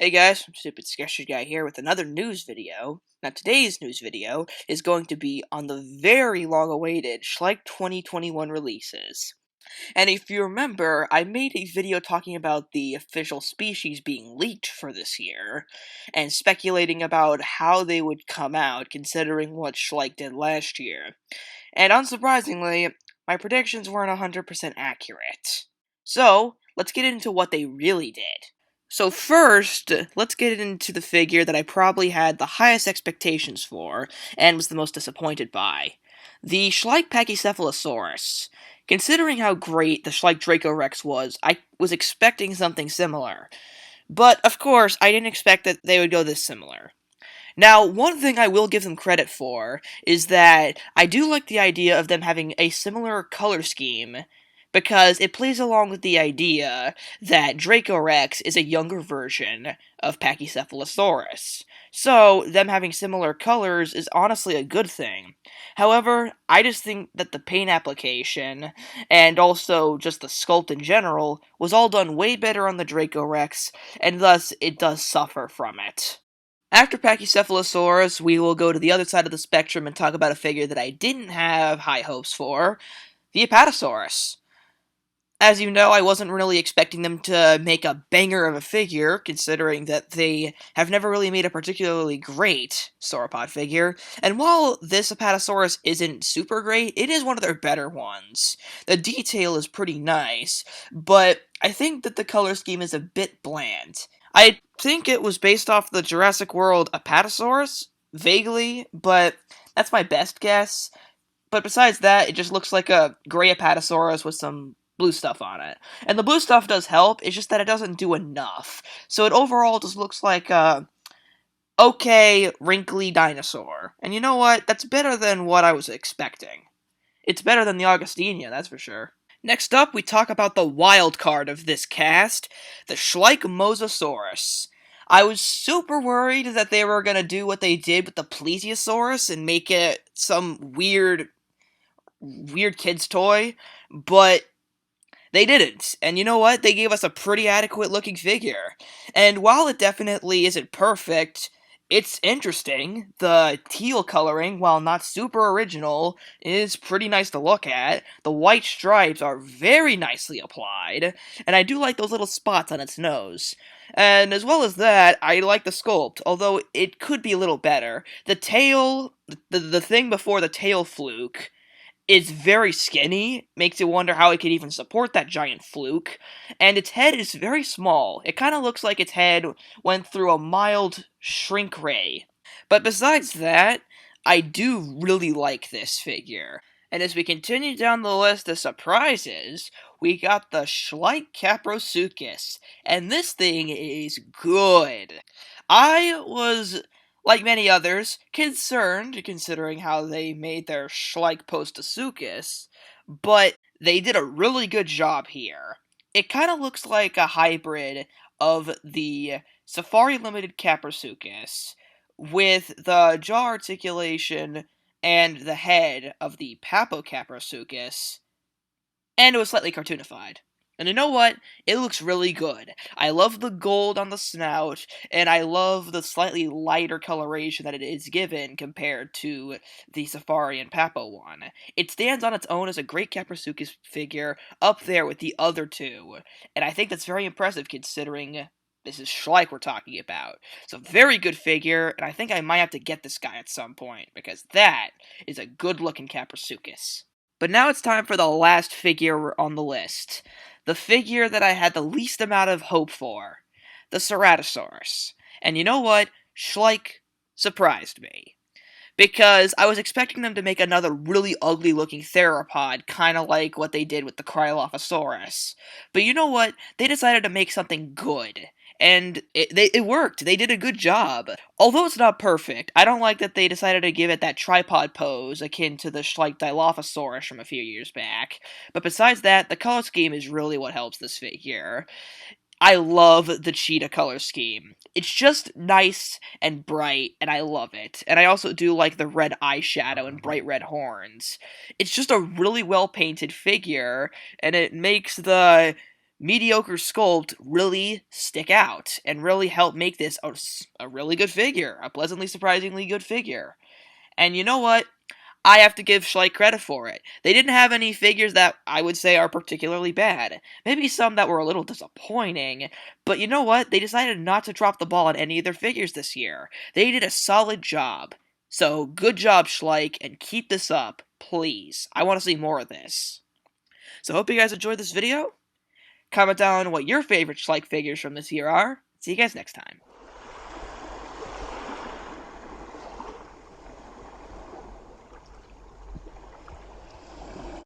Hey guys, Stupid Sketchy Guy here with another news video. Now today's news video is going to be on the very long-awaited Schleich 2021 releases. And if you remember, I made a video talking about the official species being leaked for this year, and speculating about how they would come out considering what Schleich did last year. And unsurprisingly, my predictions weren't 100% accurate. So, let's get into what they really did. So first, let's get into the figure that I probably had the highest expectations for, and was the most disappointed by. The Schleich Pachycephalosaurus. Considering how great the Schleich Dracorex was, I was expecting something similar. But, of course, I didn't expect that they would go this similar. Now, one thing I will give them credit for is that I do like the idea of them having a similar color scheme, because it plays along with the idea that Dracorex is a younger version of Pachycephalosaurus. So, them having similar colors is honestly a good thing. However, I just think that the paint application, and also just the sculpt in general, was all done way better on the Dracorex, and thus it does suffer from it. After Pachycephalosaurus, we will go to the other side of the spectrum and talk about a figure that I didn't have high hopes for, the Apatosaurus. As you know, I wasn't really expecting them to make a banger of a figure, considering that they have never really made a particularly great sauropod figure, and while this Apatosaurus isn't super great, it is one of their better ones. The detail is pretty nice, but I think that the color scheme is a bit bland. I think it was based off the Jurassic World Apatosaurus, vaguely, but that's my best guess. But besides that, it just looks like a gray Apatosaurus with some blue stuff on it. And the blue stuff does help, it's just that it doesn't do enough. So it overall just looks like a okay, wrinkly dinosaur. And you know what? That's better than what I was expecting. It's better than the Augustinia, that's for sure. Next up, we talk about the wild card of this cast, the Schleich mosasaurus. I was super worried that they were gonna do what they did with the Plesiosaurus and make it some weird kid's toy, but they didn't. And you know what? They gave us a pretty adequate looking figure. And while it definitely isn't perfect, it's interesting. The teal coloring, while not super original, is pretty nice to look at. The white stripes are very nicely applied, and I do like those little spots on its nose. And as well as that, I like the sculpt, although it could be a little better. The tail, the thing before the tail fluke, is very skinny, makes you wonder how it could even support that giant fluke, and its head is very small. It kind of looks like its head went through a mild shrink ray. But besides that, I do really like this figure. And as we continue down the list of surprises, we got the Schleich Caprosuchus, and this thing is good. I was, like many others, concerned considering how they made their Schleich Postosuchus, but they did a really good job here. It kind of looks like a hybrid of the Safari Limited Caprosuchus with the jaw articulation and the head of the Papocaprosuchus, and it was slightly cartoonified. And you know what? It looks really good. I love the gold on the snout, and I love the slightly lighter coloration that it is given compared to the Safari and Papo one. It stands on its own as a great Caprosuchus figure, up there with the other two, and I think that's very impressive considering this is Schleich we're talking about. It's a very good figure, and I think I might have to get this guy at some point, because that is a good-looking Caprosuchus. But now it's time for the last figure on the list. The figure that I had the least amount of hope for. The Ceratosaurus. And you know what? Schleich surprised me. Because I was expecting them to make another really ugly looking theropod, kind of like what they did with the Cryolophosaurus. But you know what? They decided to make something good. And it worked. They did a good job. Although it's not perfect, I don't like that they decided to give it that tripod pose akin to the Schleich Dilophosaurus from a few years back. But besides that, the color scheme is really what helps this figure. I love the cheetah color scheme. It's just nice and bright, and I love it. And I also do like the red eyeshadow and bright red horns. It's just a really well painted figure, and it makes the mediocre sculpt really stick out and really help make this a really good figure, a pleasantly surprisingly good figure. And you know what? I have to give Schleich credit for it. They didn't have any figures that I would say are particularly bad. Maybe some that were a little disappointing, but you know what? They decided not to drop the ball on any of their figures this year. They did a solid job. So, good job, Schleich, and keep this up, please. I want to see more of this. So, hope you guys enjoyed this video. Comment down what your favorite Schleich figures from this year are. See you guys next time.